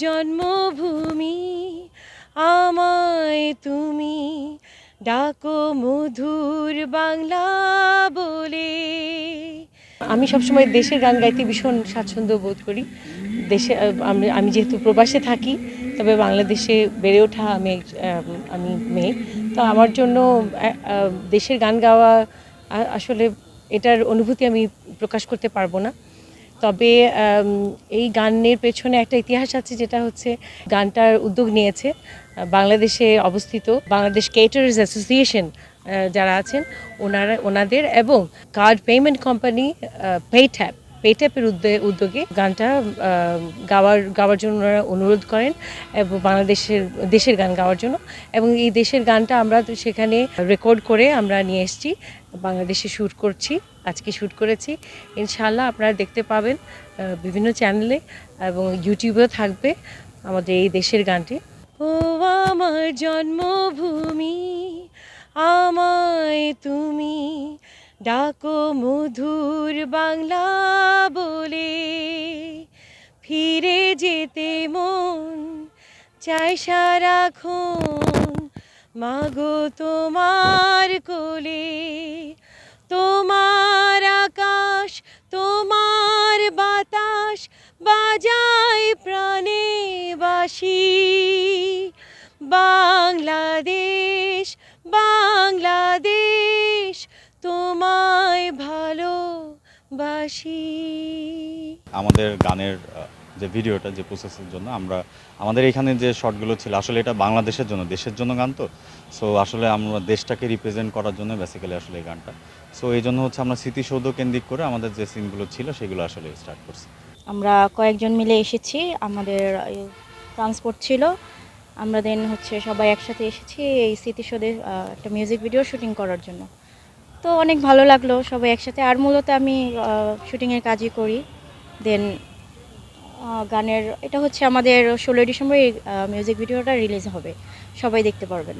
জন্মভূমি আমায় তুমি ডাকো মধুর বাংলা বলে। আমি সবসময় দেশের গান গাইতে ভীষণ স্বাচ্ছন্দ্য বোধ করি। দেশে আমি যেহেতু প্রবাসে থাকি, তবে বাংলাদেশে বেড়ে ওঠা আমি মেয়ে, তো আমার জন্য দেশের গান গাওয়া আসলে এটার অনুভূতি আমি প্রকাশ করতে পারবো না। তবে এই গানের পেছনে একটা ইতিহাস আছে, যেটা হচ্ছে গানটার উদ্যোগ নিয়েছে বাংলাদেশে অবস্থিত বাংলাদেশ কেটারার্স অ্যাসোসিয়েশন যারা আছেন ওনাদের, এবং কার্ড পেমেন্ট কোম্পানি পেট্যাপের উদ্যোগে গানটা গাওয়ার জন্য ওনারা অনুরোধ করেন, এবং দেশের গান গাওয়ার জন্য। এবং এই দেশের গানটা আমরা সেখানে রেকর্ড করে আমরা নিয়ে এসেছি, বাংলাদেশে শ্যুট করছি, আজকে শ্যুট করেছি। ইনশাআল্লাহ আপনারা দেখতে পাবেন বিভিন্ন চ্যানেলে, এবং ইউটিউবেও থাকবে আমাদের এই দেশের গানটি। ও আমার জন্মভূমি আমায় তুমি ডাকো মধুর বাংলা বলে, ফিরে যেতে মন চাই সারাক্ষণ মাগো তোমার কোলে। তোমার আকাশ তোমার বাতাস বাজায় প্রাণে বাসি। বাংলাদেশ বাংলাদেশ তোমায় ভালোবাসি। আমাদের গানের যে ভিডিওটা, যে প্রসেসের জন্য আমাদের এখানে যে শটগুলো ছিল, আসলে এটা বাংলাদেশের জন্য, দেশের জন্য গান তো। সো আসলে আমরা দেশটাকে রিপ্রেজেন্ট করার জন্য বেসিক্যালি আসলে এই গানটা। সো এই জন্য হচ্ছে আমরা স্মৃতিসৌধ কেন্দ্রিক করে আমাদের যে সিনগুলো ছিল সেগুলো আসলে স্টার্ট করছি। আমরা কয়েকজন মিলে এসেছি, আমাদের ট্রান্সপোর্ট ছিল, আমরা দেন হচ্ছে সবাই একসাথে এসেছি এই স্মৃতিসৌধে একটা মিউজিক ভিডিও শুটিং করার জন্য। তো অনেক ভালো লাগলো সবাই একসাথে। আর মূলত আমি শুটিংয়ের কাজই করি। দেন গানের এটা হচ্ছে আমাদের 16 ডিসেম্বর মিউজিক ভিডিওটা রিলিজ হবে, সবাই দেখতে পারবেন।